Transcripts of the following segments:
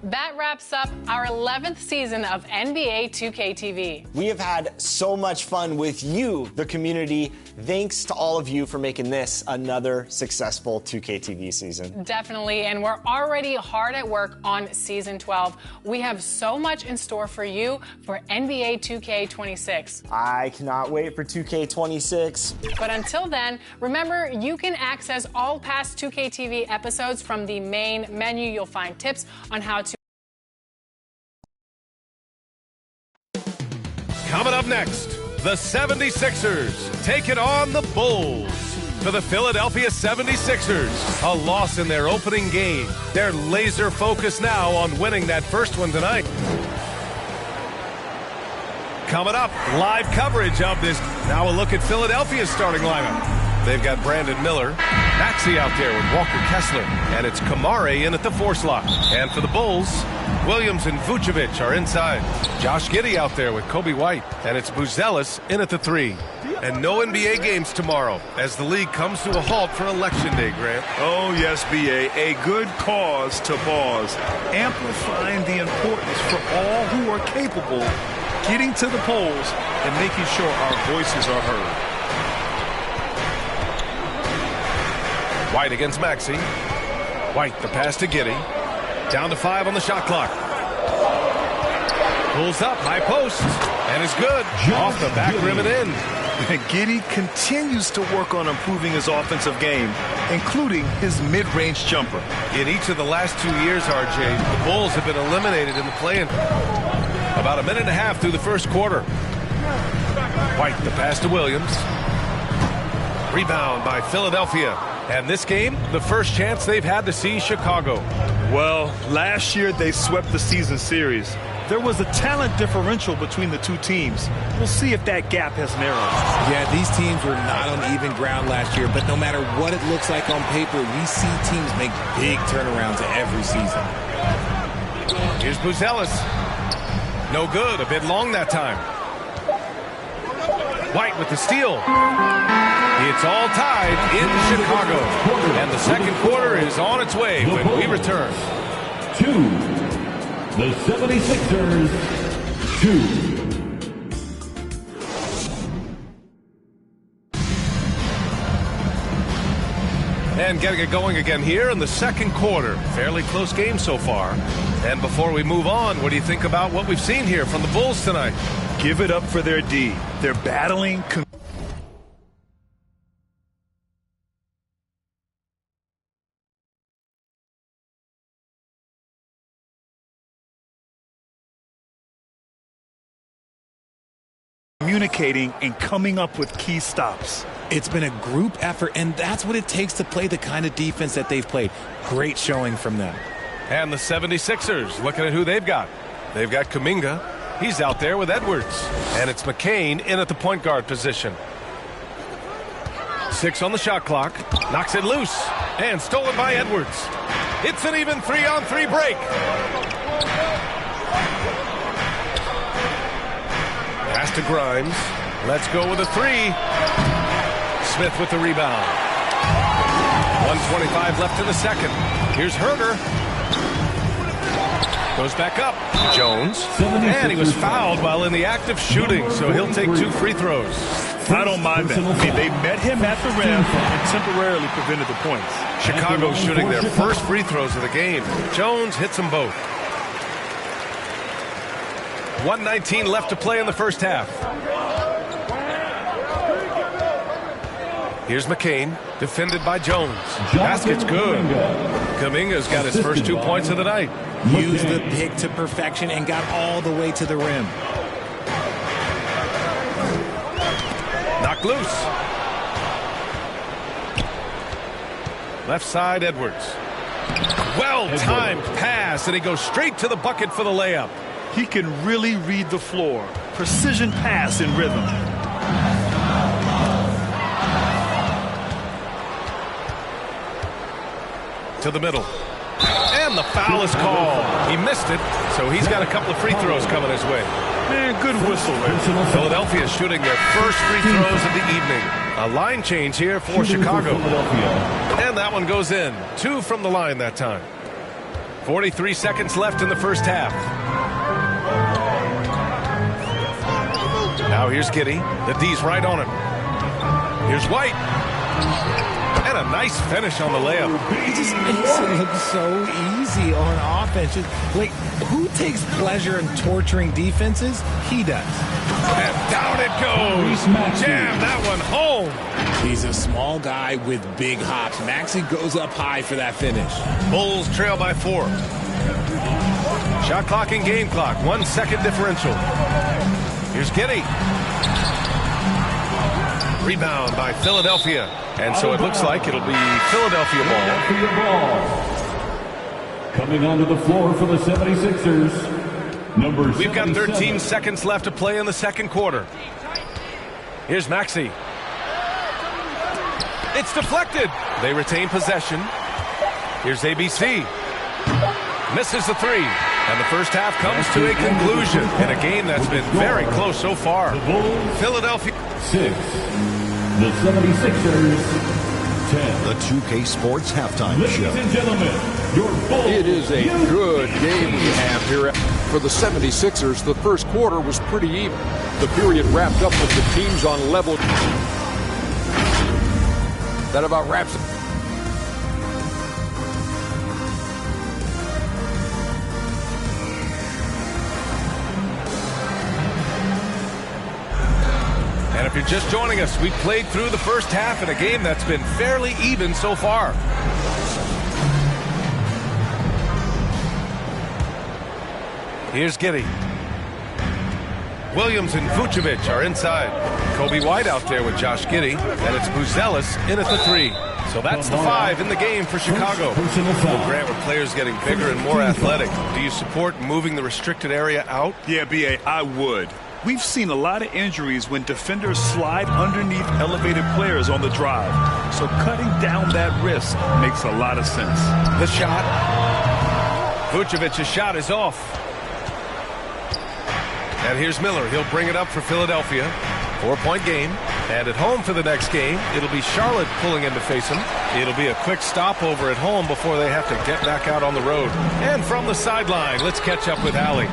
That wraps up our 11th season of NBA 2K TV. We have had so much fun with you, the community. Thanks to all of you for making this another successful 2K TV season. Definitely, and we're already hard at work on Season 12. We have so much in store for you for NBA 2K26. I cannot wait for 2K26. But until then, remember, you can access all past 2K TV episodes from the main menu. You'll find tips on how to. Coming up next, the 76ers taking on the Bulls. For the Philadelphia 76ers, a loss in their opening game. They're laser focused now on winning that first one tonight. Coming up, live coverage of this. Now a look at Philadelphia's starting lineup. They've got Brandon Miller, Maxey out there with Walker Kessler, and it's Kamare in at the 4 slot. And for the Bulls, Williams and Vucevic are inside. Josh Giddey out there with Kobe White, and it's Buzelis in at the 3. And no NBA games tomorrow as the league comes to a halt for Election Day, Grant. Oh, yes, B.A. A good cause to pause, amplifying the importance for all who are capable getting to the polls and making sure our voices are heard. White against Maxey. White, the pass to Giddey. Down to 5 on the shot clock. Pulls up, high post, and is good. Off the back rim and in. Giddey continues to work on improving his offensive game, including his mid-range jumper. In each of the last 2 years, RJ, the Bulls have been eliminated in the play-in. About a minute and a half through the first quarter. White, the pass to Williams. Rebound by Philadelphia. And this game, the first chance they've had to see Chicago. Well, last year they swept the season series. There was a talent differential between the two teams. We'll see if that gap has narrowed. Yeah, these teams were not on even ground last year, but no matter what it looks like on paper, we see teams make big turnarounds every season. Here's Buzelis. No good, a bit long that time. White with the steal. It's all tied in Chicago. And the second quarter is on its way when we return. The 76ers, 2. And getting it going again here in the second quarter. Fairly close game so far. And before we move on, what do you think about what we've seen here from the Bulls tonight? Give it up for their D. They're battling. Communicating and coming up with key stops. It's been a group effort, and that's what it takes to play the kind of defense that they've played. Great showing from them. And the 76ers, looking at who they've got. They've got Kuminga. He's out there with Edwards. And it's McCain in at the point guard position. 6 on the shot clock. Knocks it loose. And stolen by Edwards. It's an even 3-on-3 break. Pass to Grimes. Let's go with a 3. Smith with the rebound. 1:25 left in the second. Here's Herter. Goes back up. Jones. And he was fouled while in the act of shooting, so he'll take 2 free throws. I don't mind that. I mean, they met him at the rim and temporarily prevented the points. Chicago shooting their first free throws of the game. Jones hits them both. 1:19 left to play in the first half. Here's McCain, defended by Jones. Basket's good. Kuminga's got his first 2 points of the night. Used the pick to perfection and got all the way to the rim. Knocked loose. Left side, Edwards. Well-timed pass, and he goes straight to the bucket for the layup. He can really read the floor. Precision pass in rhythm. To the middle. And the foul is called. He missed it, so he's got a couple of free throws coming his way. Man, good whistle, man. Philadelphia is shooting their first free throws of the evening. A line change here for Chicago. And that one goes in. 2 from the line that time. 43 seconds left in the first half. Now here's Giddey. The D's right on him. Here's White. And a nice finish on the layup. He just makes it look so easy on offense. Like, who takes pleasure in torturing defenses? He does. And down it goes. Jam that one home. He's a small guy with big hops. Maxey goes up high for that finish. Bulls trail by 4. Shot clock and game clock. 1 second differential. Here's Giddey. Rebound by Philadelphia. And so it looks like it'll be Philadelphia ball. Coming onto the floor for the 76ers, number 77. We've got 13 seconds left to play in the second quarter. Here's Maxey. It's deflected. They retain possession. Here's ABC. Misses the 3. And the first half comes to a conclusion in a game that's been very close so far. Philadelphia 6. The 76ers 10. The 2K Sports Halftime Ladies Show. and gentlemen, your Bulls. It is a good game we have here. For the 76ers, the first quarter was pretty even. The period wrapped up with the teams on level. That about wraps it. And if you're just joining us, we've played through the first half in a game that's been fairly even so far. Here's Giddey. Williams and Vucevic are inside. Kobe White out there with Josh Giddey, and it's Buzelis in at the 3. So that's the 5 in the game for Chicago. Well, Grant, with players getting bigger and more athletic, do you support moving the restricted area out? Yeah, B.A., I would. We've seen a lot of injuries when defenders slide underneath elevated players on the drive. So cutting down that risk makes a lot of sense. The shot. Vucevic's shot is off. And here's Miller. He'll bring it up for Philadelphia. 4-point game. And at home for the next game, it'll be Charlotte pulling in to face him. It'll be a quick stopover at home before they have to get back out on the road. And from the sideline, let's catch up with Allie.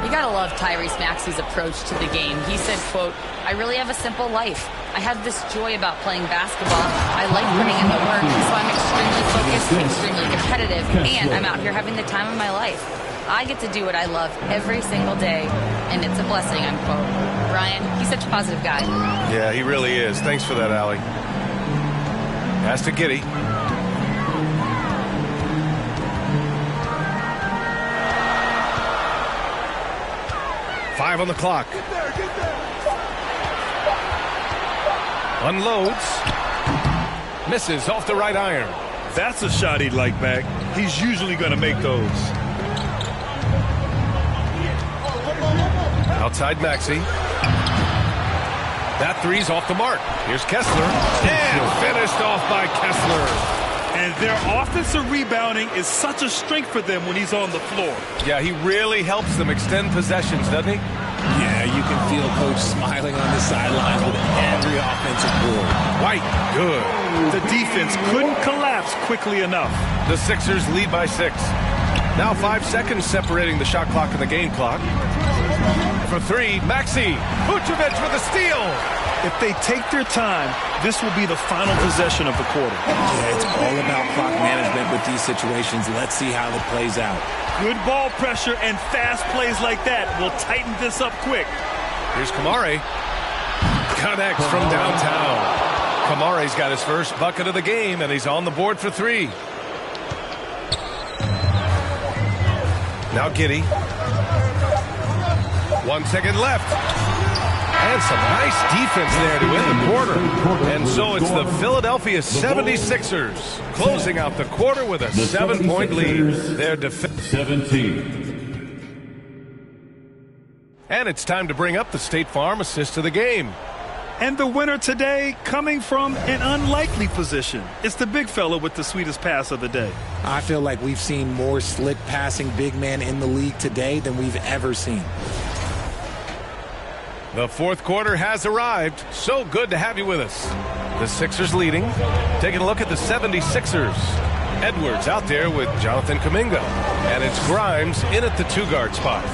You gotta love Tyrese Maxey's approach to the game. He said, quote, "I really have a simple life. I have this joy about playing basketball. I like putting in the work, so I'm extremely focused, extremely competitive, and I'm out here having the time of my life. I get to do what I love every single day, and it's a blessing," unquote. Ryan, he's such a positive guy. Yeah, he really is. Thanks for that, Allie. Pass to Giddey. Five on the clock. Unloads. Misses off the right iron. That's a shot he'd like back. He's usually going to make those. Outside Maxey. That 3's off the mark. Here's Kessler. And finished off by Kessler. And their offensive rebounding is such a strength for them when he's on the floor. Yeah, he really helps them extend possessions, doesn't he? Yeah, you can feel Coach smiling on the sidelines with every offensive board. White, good. The defense couldn't collapse quickly enough. The Sixers lead by 6. Now 5 seconds separating the shot clock and the game clock. For 3, Maxey. Vucevic with a steal. If they take their time, this will be the final possession of the quarter. Yeah, it's all about clock management with these situations. Let's see how it plays out. Good ball pressure and fast plays like that will tighten this up quick. Here's Kamari. Connects from downtown. Kamari's got his first bucket of the game, and he's on the board for 3. Now Giddey. 1 second left. And some nice defense there to end the quarter. And so it's the Philadelphia 76ers closing out the quarter with a 7-point lead. Their defense 17. And it's time to bring up the State Farm assist of the game. And the winner today coming from an unlikely position. It's the big fella with the sweetest pass of the day. I feel like we've seen more slick passing big men in the league today than we've ever seen. The fourth quarter has arrived. So good to have you with us. The Sixers leading. Taking a look at the 76ers. Edwards out there with Jonathan Kuminga. And it's Grimes in at the 2-guard spot.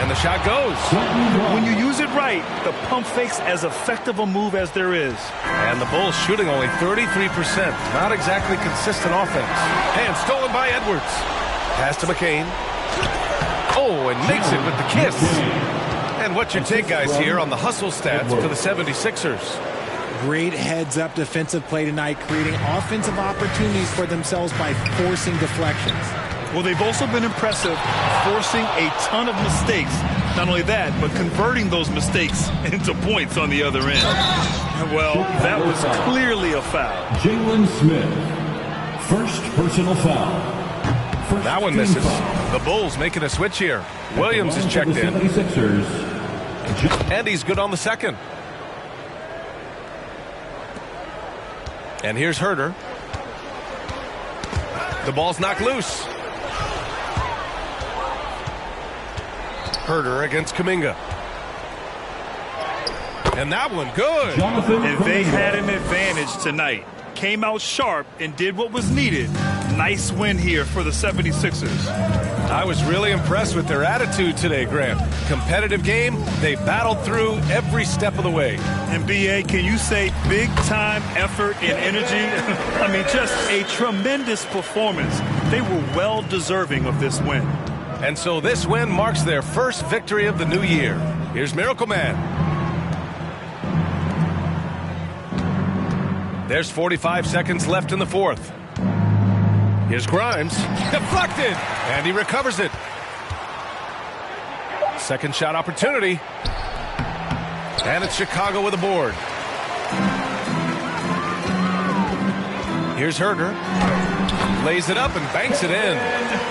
And the shot goes. When you use it right, the pump fake's as effective a move as there is. And the Bulls shooting only 33%. Not exactly consistent offense. And stolen by Edwards. Pass to McCain. Oh, and makes it with the kiss. And what's your take, guys, here on the hustle stats for the 76ers? Great heads-up defensive play tonight, creating offensive opportunities for themselves by forcing deflections. Well, they've also been impressive, forcing a ton of mistakes. Not only that, but converting those mistakes into points on the other end. Well, that was clearly a foul. Jalen Smith, first personal foul. That one misses. The Bulls making a switch here. Williams is checked in. And he's good on the second. And here's Herter. The ball's knocked loose. Herter against Kuminga. And that one good. And they had an advantage tonight. Came out sharp and did what was needed. Nice win here for the 76ers. I was really impressed with their attitude today, Grant. Competitive game, they battled through every step of the way. And B.A., can you say big-time effort and energy? I mean, just a tremendous performance. They were well deserving of this win. And so this win marks their first victory of the new year. Here's Miracle Man. There's 45 seconds left in the fourth. Here's Grimes. Deflected. And he recovers it. Second shot opportunity. And it's Chicago with a board. Here's Herter. Lays it up and banks it in.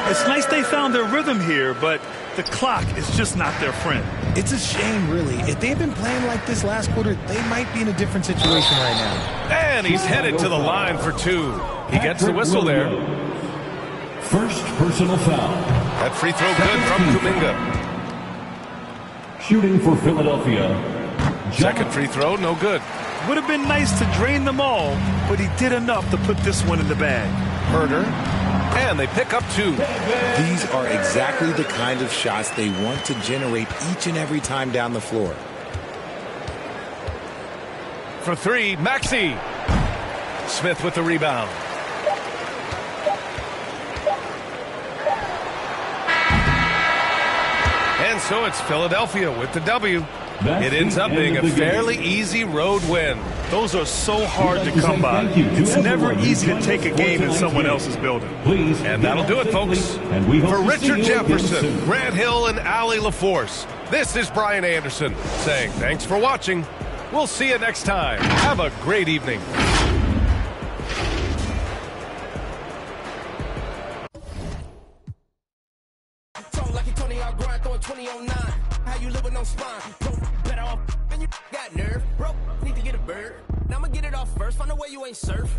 It's nice they found their rhythm here, but the clock is just not their friend. It's a shame, really. If they've been playing like this last quarter, they might be in a different situation right now. And he's headed to the line for two. He gets the whistle there. First personal foul. That free throw good from Kuminga. Shooting for Philadelphia. Second free throw, no good. Would have been nice to drain them all, but he did enough to put this one in the bag. Herter. And they pick up two. These are exactly the kind of shots they want to generate each and every time down the floor. For three, Maxey. Smith with the rebound. And so it's Philadelphia with the W. It ends up being a fairly easy road win. Those are so hard to come by. It's never easy to take a game in someone else's building. And that'll do it, folks. For Richard Jefferson, Grant Hill, and Allie LaForce, this is Brian Anderson saying thanks for watching. We'll see you next time. Have a great evening. Surf,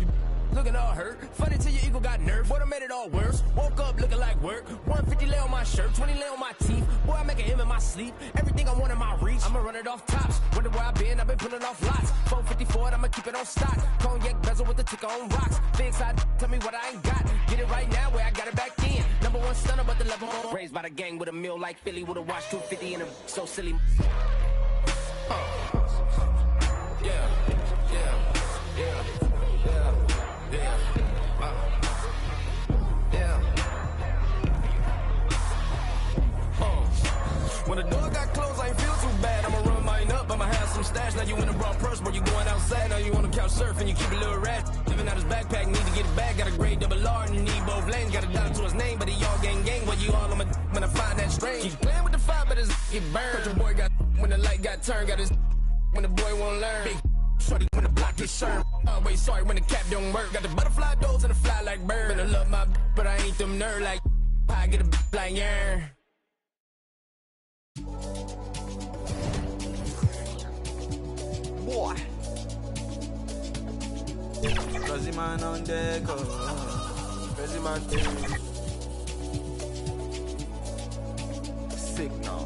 looking all hurt. Funny till your ego got nerfed. Boy, I made it all worse. Woke up looking like work. 150 lay on my shirt, 20 lay on my teeth. Boy, I make an M in my sleep. Everything I want in my reach. I'ma run it off tops. Wonder where I've been pulling off lots. 454, I'ma keep it on stock. Cognac bezel with the ticker on rocks. Big side, tell me what I ain't got. Get it right now where I got it back in. Number one stunner, but the level on. Raised by the gang with a meal like Philly with a watch 250 and a so silly. Yeah. When the door got closed, I ain't feel too bad. I'ma run mine up, I'ma have some stash. Now you in a broad purse, but you going outside. Now you on the couch surfing, you keep a little rat. Living out his backpack, need to get it back. Got a grade double R and you need both lanes. Got a dollar to his name, but he all gang. Well, you all on my when I find that strange. Keep playing with the fire, but his get burned. But your boy got when the light got turned. Got his when the boy won't learn. Big shorty when the block gets served. Always sorry when the cap don't work. Got the butterfly doors and the fly like bird. I love my but I ain't them nerd like I get a like yeah. Boy, crazy man on deck, crazy man sick now.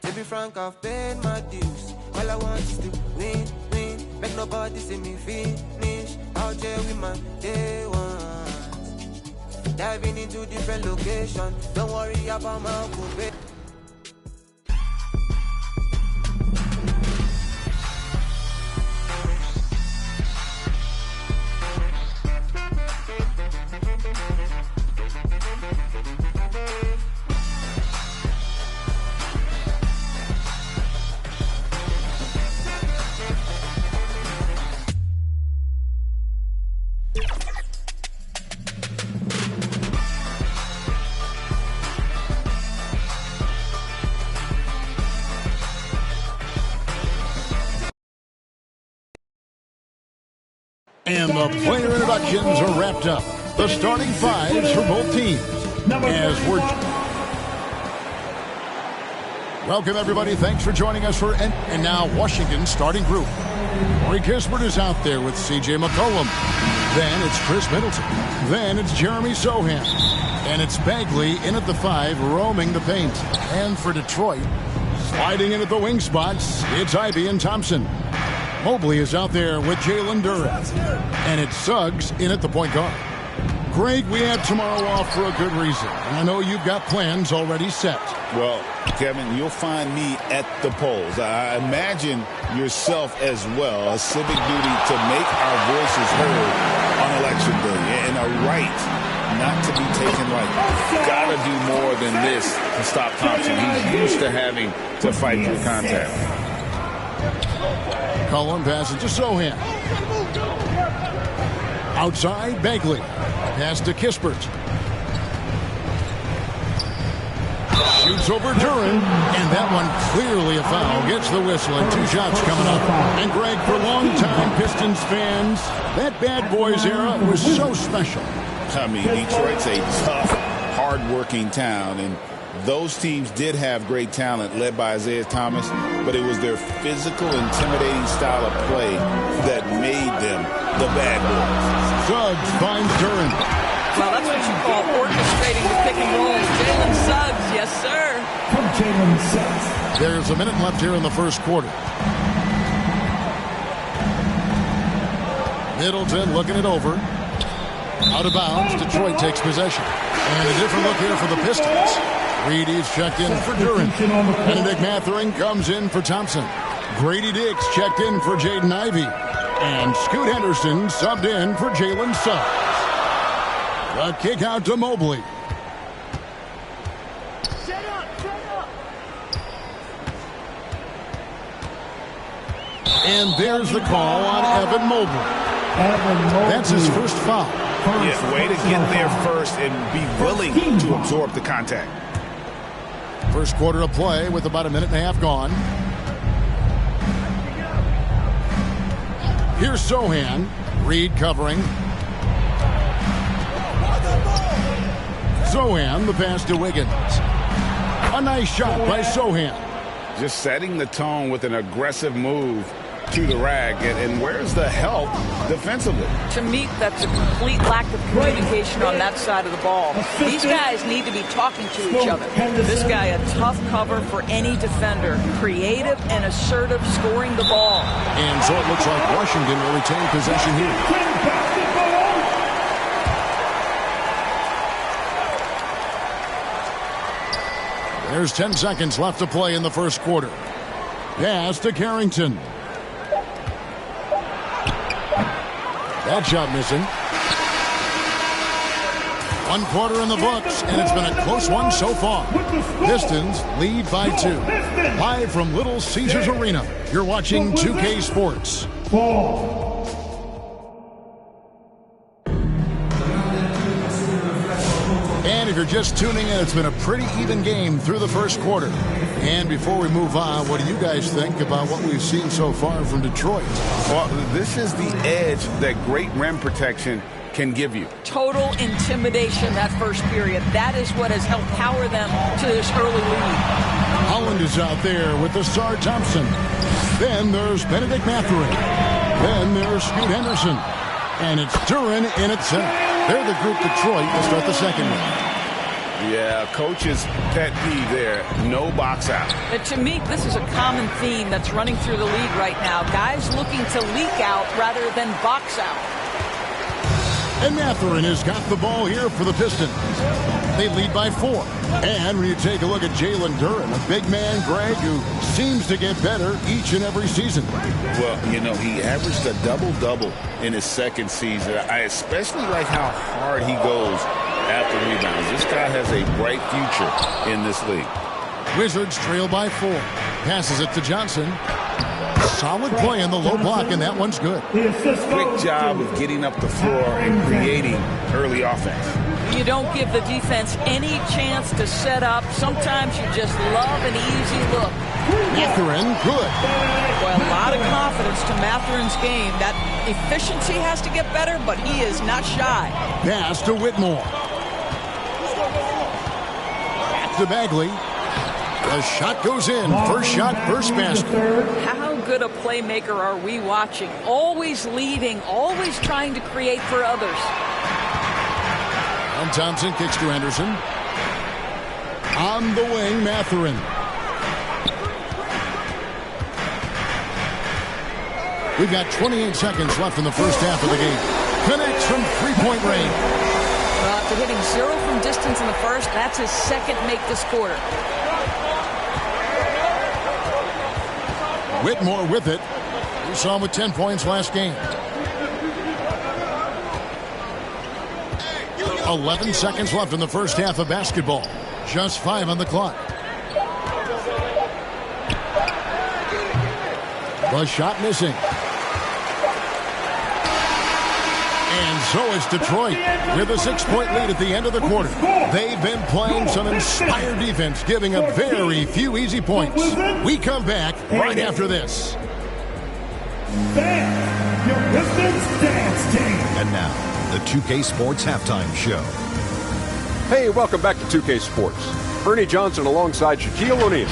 To be frank, I've paid my dues. All I want is to win, win. Make nobody see me finish. Out there with my day one. Diving into different locations. Don't worry about my uncle, babe. And the player introductions are wrapped up. The starting fives for both teams. As we're welcome everybody. Thanks for joining us for and now Washington's starting group. Corey Kispert is out there with C.J. McCollum. Then it's Chris Middleton. Then it's Jeremy Sochan. And it's Bagley in at the 5, roaming the paint. And for Detroit, sliding in at the wing spots, it's Ivey and Thompson. Mobley is out there with Jalen Duren. And it's Suggs in at the point guard. Greg, we have tomorrow off for a good reason. And I know you've got plans already set. Well, Kevin, you'll find me at the polls. I imagine yourself as well. A civic duty to make our voices heard on Election Day. And a right not to be taken lightly. Gotta do more than this to stop Thompson. He's used to having to fight through contact. Cullen passes to Sochan. Outside, Bagley. Pass to Kispert. Shoots over Duren. And that one clearly a foul. Gets the whistle and 2 shots coming up. And Greg, for longtime Pistons fans, that bad boys era was so special. I mean, Detroit's a tough, hard-working town, and those teams did have great talent led by Isaiah Thomas, but it was their physical, intimidating style of play that made them the bad boys. Suggs finds Duren. Well, that's what you call orchestrating the pick and roll. Jalen Suggs, yes, sir. From Jalen Suggs. There's a minute left here in the first quarter. Middleton looking it over. Out of bounds, Detroit takes possession. And a different look here for the Pistons. Reedy's checked in for Duren. Benedict Mathurin comes in for Thompson. Grady Dix checked in for Jaden Ivey. And Scoot Henderson subbed in for Jalen Suggs. A kick out to Mobley. And there's the call on Evan Mobley. That's his first foul. Yeah, way to get there first and be willing to absorb the contact. First quarter of play with about a minute and a half gone. Here's Sochan. Reed covering. Sochan, the pass to Wiggins. A nice shot by Sochan. Just setting the tone with an aggressive move to the rack. And where's the help defensively? To me, that's a complete lack of communication on that side of the ball. These guys need to be talking to each other. This guy, a tough cover for any defender. Creative and assertive, scoring the ball. And so it looks like Washington will retain possession here. There's 10 seconds left to play in the first quarter. Pass to Carrington. That shot missing. 1 quarter in the books, and it's been a close one so far. Pistons lead by 2. Live from Little Caesars Arena, you're watching 2K Sports. And if you're just tuning in, it's been a pretty even game through the first quarter. And before we move on, what do you guys think about what we've seen so far from Detroit? Well, this is the edge that great rim protection can give you. Total intimidation that first period. That is what has helped power them to this early lead. Holland is out there with Ausar Thompson. Then there's Benedict Mathurin. Then there's Scoot Henderson. And it's Duren in at center. They're the group Detroit will start the second one. Yeah, coach's pet peeve there. No box out. To me, this is a common theme that's running through the league right now. Guys looking to leak out rather than box out. And Mathurin has got the ball here for the Pistons. They lead by 4. And when you take a look at Jalen Duren, a big man, Greg, who seems to get better each and every season. Well, you know, he averaged a double-double in his second season. I especially like how hard he goes after rebounds. This guy has a bright future in this league. Wizards trail by 4. Passes it to Johnson. Solid play in the low block, and that one's good. Quick job of getting up the floor and creating early offense. You don't give the defense any chance to set up. Sometimes you just love an easy look. Mathurin, good. Well, a lot of confidence to Mathurin's game. That efficiency has to get better, but he is not shy. Pass to Whitmore. Back to Bagley. The shot goes in. First shot, first basket. How good a playmaker are we watching? Always leading, always trying to create for others. And Thompson kicks to Anderson. On the wing, Mathurin. We've got 28 seconds left in the first half of the game. Connects from three-point range. After hitting 0 from distance in the first, that's his second make this quarter. Whitmore with it. We saw him with 10 points last game. 11 seconds left in the first half of basketball. Just 5 on the clock. The shot missing. And so is Detroit with a 6-point lead at the end of the quarter. They've been playing some inspired defense, giving up very few easy points. We come back right after this. Your Pistons Dance Team. And now, the 2K Sports Halftime Show. Hey, welcome back to 2K Sports. Ernie Johnson alongside Shaquille O'Neal.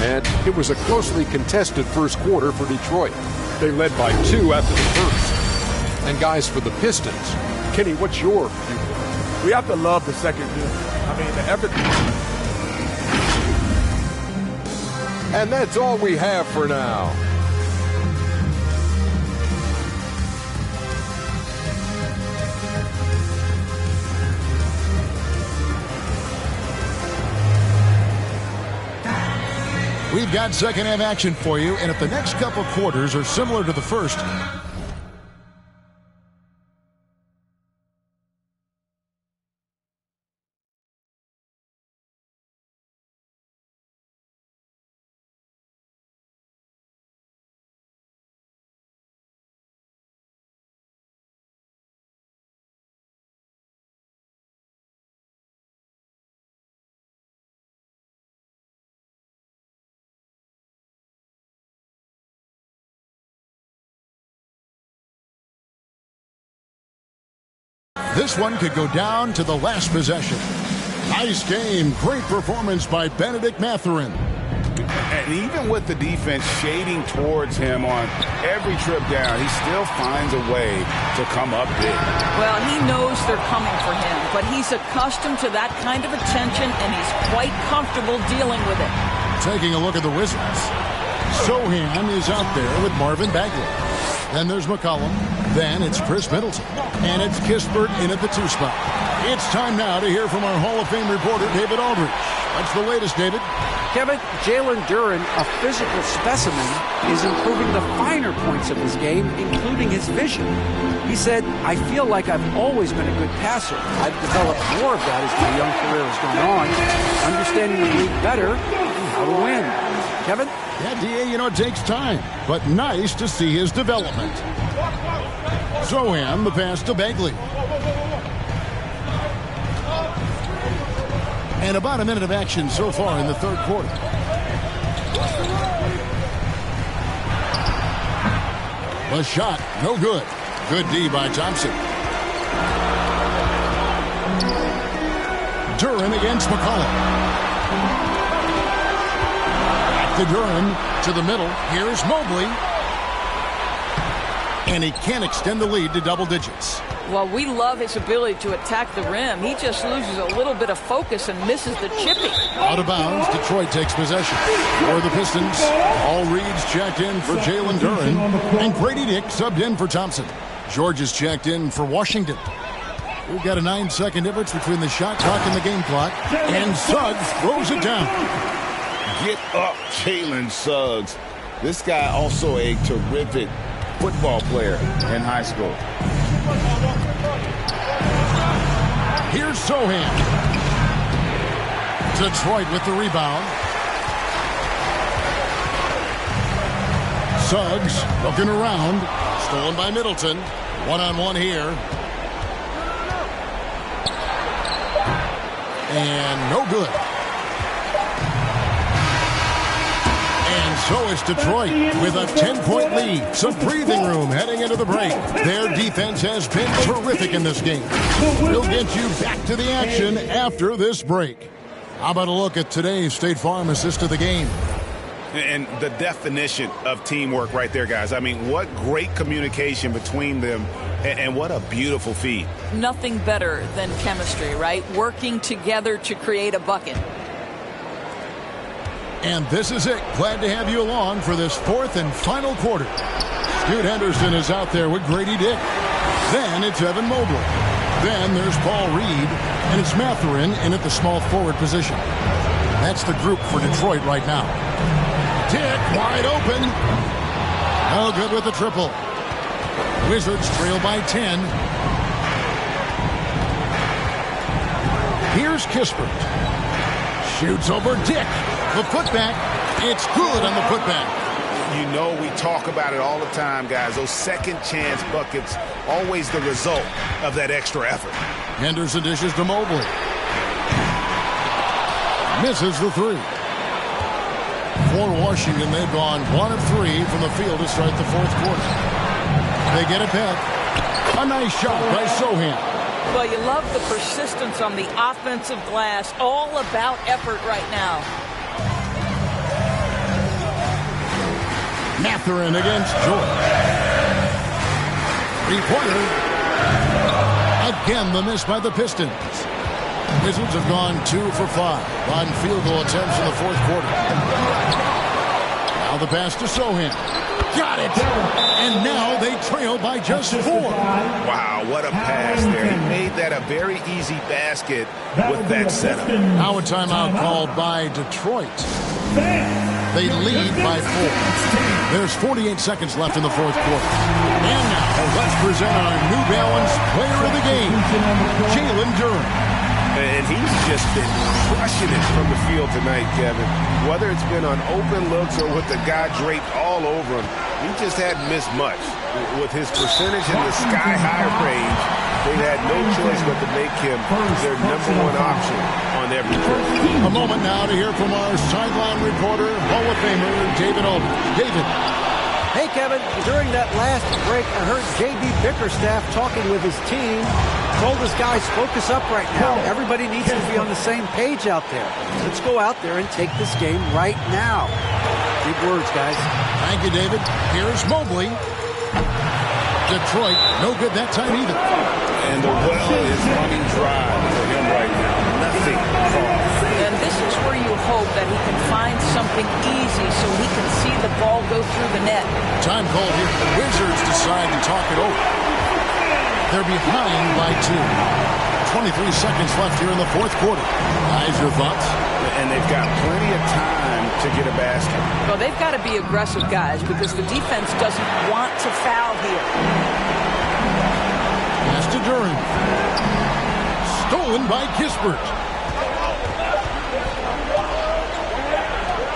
And it was a closely contested first quarter for Detroit. They led by 2 after the first. And guys, for the Pistons, Kenny, what's your view? We have to love the second unit. I mean, the effort. And that's all we have for now. We've got second half action for you, and if the next couple quarters are similar to the first, this one could go down to the last possession. Nice game. Great performance by Benedict Mathurin. And even with the defense shading towards him on every trip down, he still finds a way to come up big. Well, he knows they're coming for him, but he's accustomed to that kind of attention, and he's quite comfortable dealing with it. Taking a look at the Wizards. Sohan is out there with Marvin Bagley. Then there's McCollum. Then it's Chris Middleton. And it's Kispert in at the 2 spot. It's time now to hear from our Hall of Fame reporter, David Aldridge. What's the latest, David? Kevin, Jalen Duren, a physical specimen, is improving the finer points of his game, including his vision. He said, I feel like I've always been a good passer. I've developed more of that as my young career has gone on, understanding the league better and how to win. Kevin? Yeah, D.A., you know, it takes time, but nice to see his development. Sohan, the pass to Bagley. And about a minute of action so far in the third quarter. The shot, no good. Good D by Thompson. Duren against McCollum. Back to Duren, to the middle. Here's Mobley. and he can't extend the lead to double digits. Well, we love his ability to attack the rim. He just loses a little bit of focus and misses the chippy. Out of bounds, Detroit takes possession. For the Pistons, Paul Reed's checked in for Jalen Duren, and Grady Dick subbed in for Thompson. George is checked in for Washington. We've got a 9-second difference between the shot clock and the game clock, and Suggs throws it down. Get up, Jalen Suggs. This guy also a terrific football player in high school. Here's Sohan. Detroit with the rebound. Suggs looking around. Stolen by Middleton. One-on-one here. And no good. And so it's Detroit with a 10-point lead. Some breathing room heading into the break. Their defense has been terrific in this game. We'll get you back to the action after this break. How about a look at today's State Farm assist of the game? And the definition of teamwork right there, guys. I mean, what great communication between them, and what a beautiful feed. Nothing better than chemistry, right? Working together to create a bucket. And this is it. Glad to have you along for this fourth and final quarter. Scoot Henderson is out there with Grady Dick. Then it's Evan Mobley. Then there's Paul Reed, and it's Mathurin in at the small forward position. That's the group for Detroit right now. Dick wide open. No good with the triple. Wizards trail by 10. Here's Kispert. Shoots over Dick. The putback. It's good on the putback. You know, we talk about it all the time, guys. Those second chance buckets, always the result of that extra effort. Henderson dishes to Mobley. Misses the three. For Washington, they've gone 1 of 3 from the field to start the fourth quarter. They get it back. A nice shot by Sohan. Well, you love the persistence on the offensive glass. All about effort right now. Mathurin against George. Three-pointer. Again, the miss by the Pistons. Wizards have gone 2 for 5 on field goal attempts in the fourth quarter. Now the pass to Sohan. Got it. And now they trail by just 4. Wow, what a pass there. He made that a very easy basket with that setup. Now a timeout called by Detroit. They lead by 4. There's 48 seconds left in the fourth quarter. And now let's present our New Balance player of the game, Jalen Duren. And he's just been crushing it from the field tonight, Kevin. Whether it's been on open looks or with the guy draped all over him, he just hadn't missed much. With his percentage in the sky-high range, they had no choice but to make him their #1 option on every trip. A moment now to hear from our sideline reporter, Hall of Famer David Aldridge. David. Hey, Kevin, during that last break, I heard J.B. Bickerstaff talking with his team. Told his guys, focus up right now. Everybody needs to be on the same page out there. Let's go out there and take this game right now. Big words, guys. Thank you, David. Here's Mobley. Detroit, no good that time either. And the well is running dry for him right now. Nothing falls. And this is where you hope that he can find something easy so he can see the ball go through the net. Time called here. The Wizards decide to talk it over. They're behind by 2. 23 seconds left here in the fourth quarter. Guys, your thoughts? And they've got plenty of time to get a basket. Well, they've got to be aggressive, guys, because the defense doesn't want to foul here. Pass to Duren. Stolen by Kispert.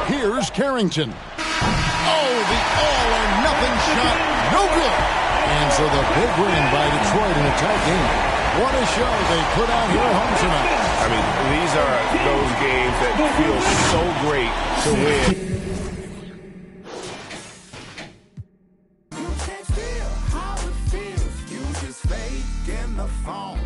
Here's Carrington. Oh, the all-or-nothing shot. No good. And so the big win by Detroit in a tight game. What a show they put out here at home tonight. I mean, these are those games that feel so great to win. You can't feel how it feels. You just fake in the phone.